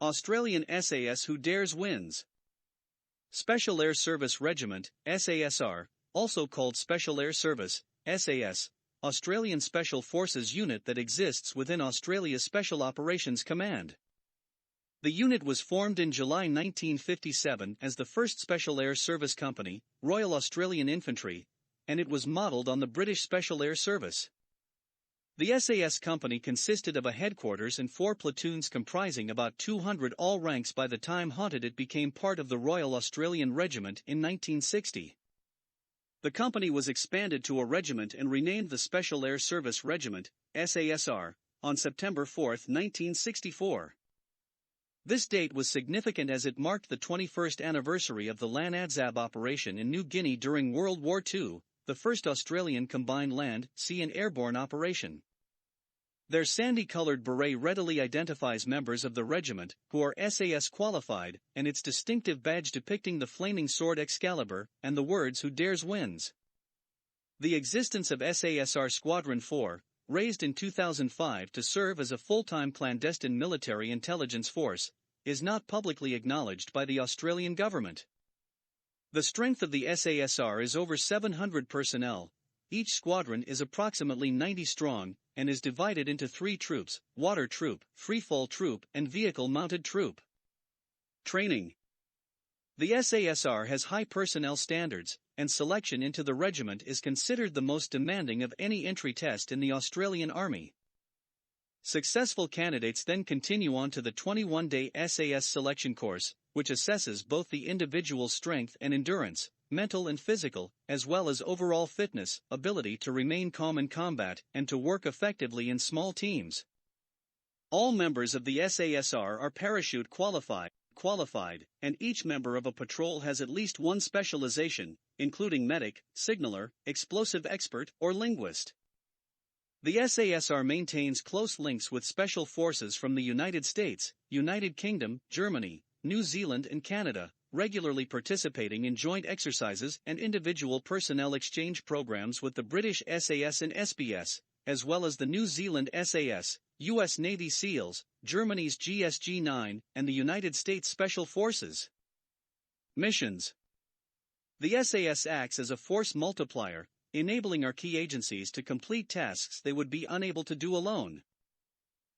Australian SAS Who Dares Wins. Special Air Service Regiment, SASR, also called Special Air Service, SAS, Australian Special Forces unit that exists within Australia's Special Operations Command. The unit was formed in July 1957 as the first Special Air Service Company, Royal Australian Infantry, and it was modelled on the British Special Air Service. The SAS company consisted of a headquarters and 4 platoons comprising about 200 all ranks by the time it became part of the Royal Australian Regiment in 1960. The company was expanded to a regiment and renamed the Special Air Service Regiment, SASR, on September 4, 1964. This date was significant as it marked the 21st anniversary of the Lan Adzab operation in New Guinea during World War II, the first Australian combined land, sea and airborne operation. Their sandy-colored beret readily identifies members of the regiment, who are SAS qualified, and its distinctive badge depicting the flaming sword Excalibur, and the words "Who Dares Wins." The existence of SASR Squadron 4, raised in 2005 to serve as a full-time clandestine military intelligence force, is not publicly acknowledged by the Australian government. The strength of the SASR is over 700 personnel. Each squadron is approximately 90 strong, and is divided into 3 troops: water troop, freefall troop, and vehicle-mounted troop. Training. The SASR has high personnel standards, and selection into the regiment is considered the most demanding of any entry test in the Australian Army. Successful candidates then continue on to the 21-day SAS selection course, which assesses both the individual's strength and endurance, mental and physical, as well as overall fitness, ability to remain calm in combat, and to work effectively in small teams. All members of the SASR are parachute qualified, and each member of a patrol has at least one specialization, including medic, signaller, explosive expert, or linguist. The SASR maintains close links with special forces from the United States, United Kingdom, Germany, New Zealand and Canada, regularly participating in joint exercises and individual personnel exchange programs with the British SAS and SBS, as well as the New Zealand SAS, U.S. Navy SEALs, Germany's GSG-9, and the United States Special Forces. Missions. The SAS acts as a force multiplier, enabling our key agencies to complete tasks they would be unable to do alone.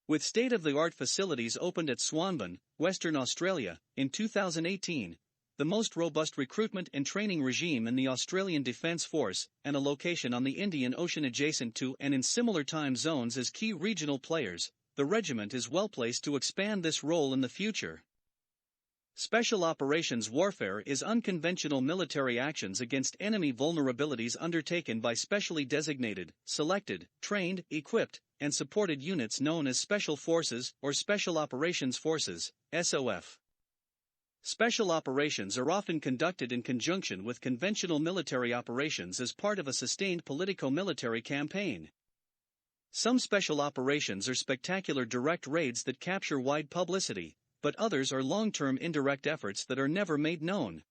With state-of-the-art facilities opened at Swanbourne, Western Australia, in 2018, the most robust recruitment and training regime in the Australian Defence Force, and a location on the Indian Ocean adjacent to and in similar time zones as key regional players, the regiment is well placed to expand this role in the future. Special operations warfare is unconventional military actions against enemy vulnerabilities undertaken by specially designated, selected, trained, equipped, and supported units known as Special Forces or Special Operations Forces, SOF. Special operations are often conducted in conjunction with conventional military operations as part of a sustained politico-military campaign. Some special operations are spectacular direct raids that capture wide publicity, but others are long-term indirect efforts that are never made known.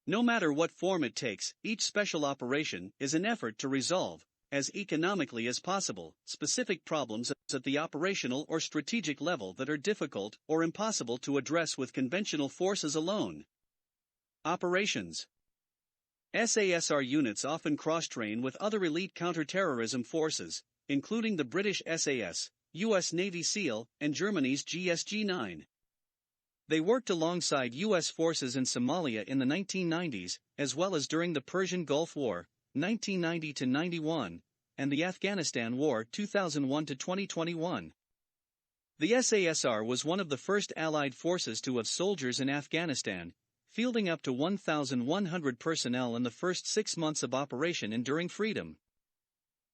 No matter what form it takes, each special operation is an effort to resolve, as economically as possible, specific problems at the operational or strategic level that are difficult or impossible to address with conventional forces alone. Operations. SASR units often cross-train with other elite counter-terrorism forces, including the British SAS, U.S. Navy SEAL, and Germany's GSG-9. They worked alongside U.S. forces in Somalia in the 1990s, as well as during the Persian Gulf War, 1990-91, and the Afghanistan War 2001-2021. The SASR was one of the first Allied forces to have soldiers in Afghanistan, fielding up to 1,100 personnel in the first 6 months of Operation Enduring Freedom.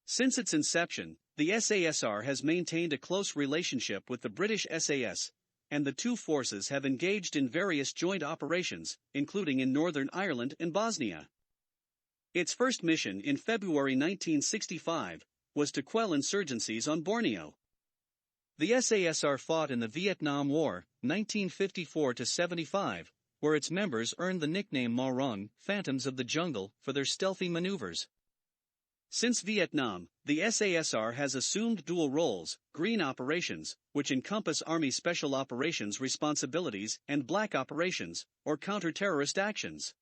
Since its inception, the SASR has maintained a close relationship with the British SAS, and the two forces have engaged in various joint operations, including in Northern Ireland and Bosnia. Its first mission in February 1965 was to quell insurgencies on Borneo. The SASR fought in the Vietnam War, 1954-75, where its members earned the nickname Marong, Phantoms of the Jungle, for their stealthy maneuvers. Since Vietnam, the SASR has assumed dual roles: green operations, which encompass Army Special Operations responsibilities, and black operations, or counter-terrorist actions.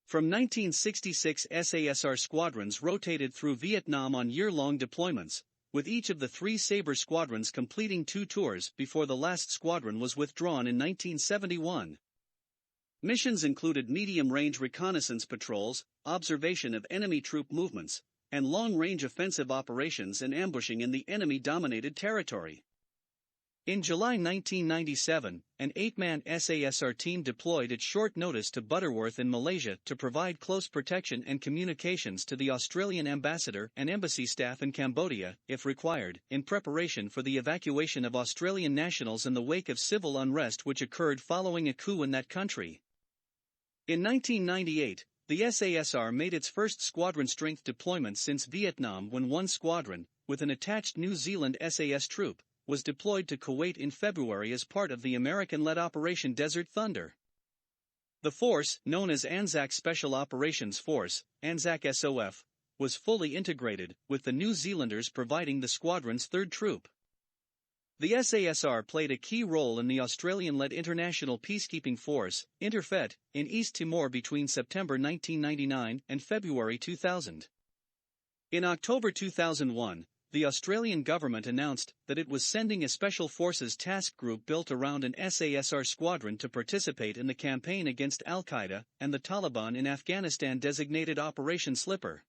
From 1966, SASR squadrons rotated through Vietnam on year-long deployments, with each of the 3 Sabre squadrons completing 2 tours before the last squadron was withdrawn in 1971. Missions included medium-range reconnaissance patrols, observation of enemy troop movements, and long-range offensive operations and ambushing in the enemy-dominated territory. In July 1997, an 8-man SASR team deployed at short notice to Butterworth in Malaysia to provide close protection and communications to the Australian ambassador and embassy staff in Cambodia, if required, in preparation for the evacuation of Australian nationals in the wake of civil unrest which occurred following a coup in that country. In 1998, the SASR made its first squadron strength deployment since Vietnam when one squadron, with an attached New Zealand SAS troop, was deployed to Kuwait in February as part of the American-led Operation Desert Thunder. The force, known as ANZAC Special Operations Force, ANZAC SOF, was fully integrated, with the New Zealanders providing the squadron's 3rd troop. The SASR played a key role in the Australian-led International Peacekeeping Force, Interfet, in East Timor between September 1999 and February 2000. In October 2001, the Australian government announced that it was sending a Special Forces task group built around an SASR squadron to participate in the campaign against Al-Qaeda and the Taliban in Afghanistan, designated Operation Slipper.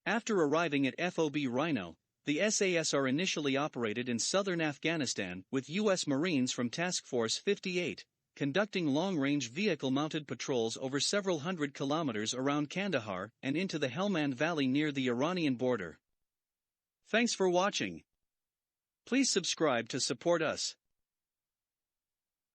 After arriving at FOB Rhino, the SASR initially operated in southern Afghanistan with U.S. Marines from Task Force 58, conducting long-range vehicle-mounted patrols over several hundred kilometers around Kandahar and into the Helmand Valley near the Iranian border. Thanks for watching. Please subscribe to support us.